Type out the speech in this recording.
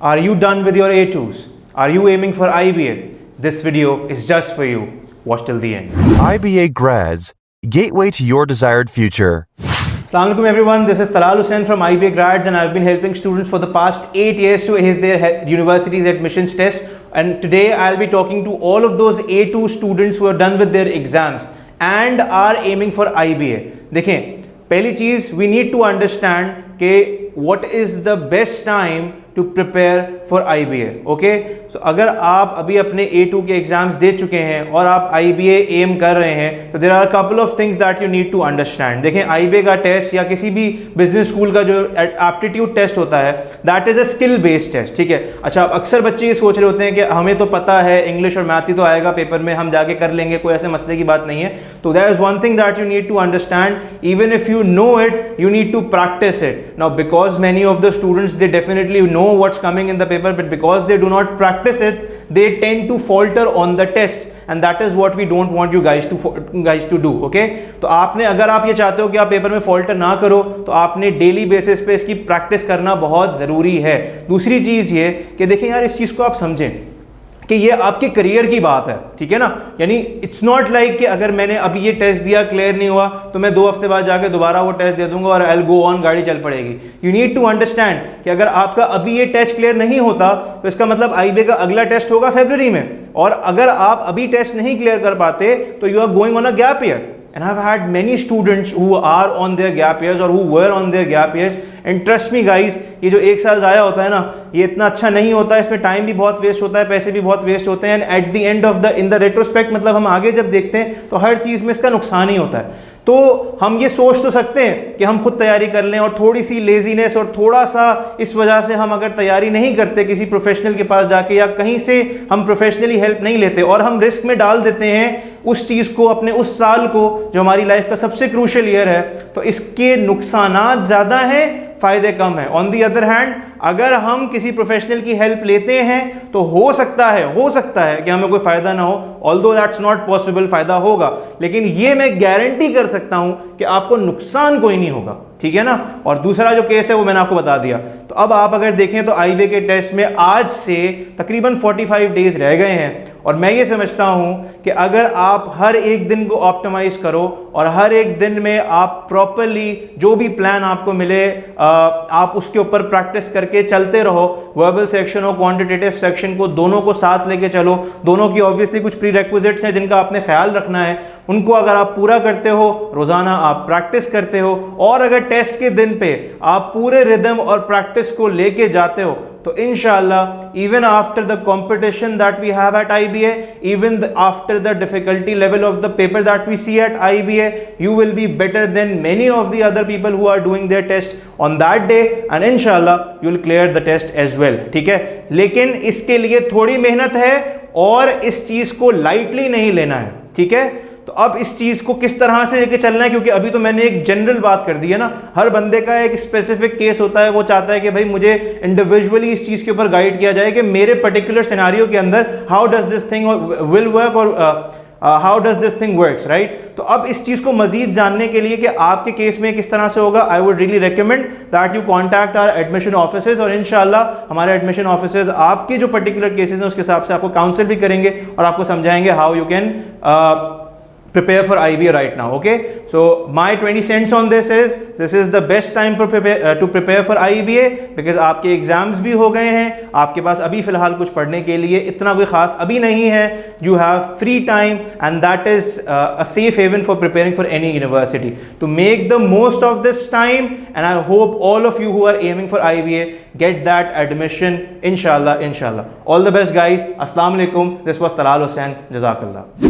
Are you done with your A2s? Are you aiming for IBA? This video is just for you. Watch till the end. IBA Grads, gateway to your desired future. Assalamu alaikum everyone, this is Talal Hussain from IBA Grads and I've been helping students for the past 8 years to ace their university's admissions test, and today I'll be talking to all of those A2 students who are done with their exams and are aiming for IBA. देखें, पहली चीज़ we need to understand कि what is the best time to prepare for IBA. Okay, so अगर आप अभी अपने A2 के exams दे चुके हैं और आप IBA एम कर रहे हैं तो there are couple of things that you need to understand. देखें, IBA का टेस्ट या किसी भी बिजनेस स्कूल का जो एप्टीट्यूड टेस्ट होता है that is a skill based test. ठीक है, अच्छा, अब अक्सर बच्चे ये सोच रहे होते हैं कि हमें तो पता है इंग्लिश और मैथ ही तो आएगा पेपर में, हम जाके कर लेंगे, कोई ऐसे मसले की बात नहीं है. तो that is one thing that you need to understand. Even if you know it you need to practice it. Now because many of the students they definitely know what's coming in the paper, but because they do not practice it they tend to falter on the test, and that is what we don't want you guys to do. okay, तो आपने, अगर आप ये चाहते हो कि आप paper में फॉल्टर ना करो तो आपने डेली बेसिस पे इसकी प्रैक्टिस करना बहुत ज़रूरी है. दूसरी चीज़ ये कि देखें यार, इस चीज़ को आप समझें कि ये आपके करियर की बात है. ठीक है ना, यानी इट्स नॉट लाइक कि अगर मैंने अभी ये टेस्ट दिया, क्लियर नहीं हुआ, तो मैं 2 हफ्ते बाद जाके दोबारा वो टेस्ट दे दूंगा और आई गो ऑन, गाड़ी चल पड़ेगी. यू नीड टू अंडरस्टैंड कि अगर आपका अभी ये टेस्ट क्लियर नहीं होता तो इसका मतलब IBA का अगला टेस्ट होगा फरवरी में, और अगर आप अभी टेस्ट नहीं क्लियर कर पाते तो you are going on a gap year. And I've had many students who are on their gap years or who were on their gap years, and trust me guys, ये जो 1 साल ज़ाया होता है ना, ये इतना अच्छा नहीं होता है. इसमें टाइम भी बहुत वेस्ट होता है, पैसे भी बहुत वेस्ट होते हैं, and at the end of in the retrospect, मतलब हम आगे जब देखते हैं तो हर चीज़ में इसका नुकसान ही होता है. तो हम ये सोच तो सकते हैं कि हम खुद तैयारी कर लें, और थोड़ी सी लेजीनेस और थोड़ा सा इस वजह से हम अगर तैयारी नहीं करते किसी प्रोफेशनल के पास जाके, या कहीं से हम प्रोफेशनली हेल्प नहीं लेते और हम रिस्क में डाल देते हैं उस चीज़ को, अपने उस साल को जो हमारी लाइफ का सबसे क्रूशियल ईयर है, तो इसके नुकसानात ज़्यादा हैं, फ़ायदे कम हैं. ऑन दी अदर हैंड, अगर हम किसी प्रोफेशनल की हेल्प लेते हैं तो हो सकता है कि हमें कोई फ़ायदा ना हो. ऑल्दो दैट्स नॉट पॉसिबल, फ़ायदा होगा, लेकिन ये मैं गारंटी कर सकता हूं कि आपको नुकसान कोई नहीं होगा. ठीक है ना. और दूसरा जो केस है वो मैंने आपको बता दिया. तो अब आप अगर देखें तो IBA के टेस्ट में आज से तकरीबन 45 डेज रह गए हैं, और मैं ये समझता हूं कि अगर आप हर एक दिन को ऑप्टिमाइज करो और हर एक दिन में आप प्रॉपरली जो भी प्लान आपको मिले आप उसके ऊपर प्रैक्टिस करके चलते रहो. वर्बल सेक्शन हो, क्वांटिटेटिव सेक्शन को, दोनों को साथ लेके चलो. दोनों की ऑब्वियसली कुछ प्रीरेक्विजिट्स हैं जिनका आपने ख्याल रखना है, उनको अगर आप पूरा करते हो, रोज़ाना आप प्रैक्टिस करते हो, और अगर टेस्ट के दिन पे आप पूरे रिदम और प्रैक्टिस को लेके जाते हो, तो इंशाल्लाह even after the competition that we have at IBA, even after the difficulty level of the paper that we see at IBA, you will be better than many of the other people who are doing their test on that day, and inshallah you will clear the test as well. ठीक है, लेकिन इसके लिए थोड़ी मेहनत है और इस चीज़ को लाइटली नहीं लेना है. ठीक है, तो अब इस चीज़ को किस तरह से लेके चलना है, क्योंकि अभी तो मैंने एक जनरल बात कर दी है ना, हर बंदे का एक स्पेसिफिक केस होता है. वो चाहता है कि भाई मुझे इंडिविजुअली इस चीज़ के ऊपर गाइड किया जाए कि मेरे पर्टिकुलर सिनेरियो के अंदर how does this thing will work और how does this thing works, right. तो अब इस चीज़ को मजीद जानने के लिए कि आपके केस में किस तरह से होगा, I would really recommend that you contact our admission officers, और इंशाल्लाह हमारे एडमिशन ऑफिसर्स आपके जो पर्टिकुलर केसेस हैं उसके हिसाब से आपको काउंसिल भी करेंगे और आपको समझाएंगे how you can prepare for IBA right now. Okay, so my 20 cents on this is the best time to prepare for IBA, because आपके एग्जाम्स भी हो गए हैं, आपके पास अभी फ़िलहाल कुछ पढ़ने के लिए इतना कोई ख़ास अभी नहीं है. You have free time and that is a safe haven for preparing for any university. To make the most of this time, and I hope all of you who are aiming for IBA get that admission inshallah. All the best guys. Assalamu alaikum. This was Talal Hussain. Jazakallah.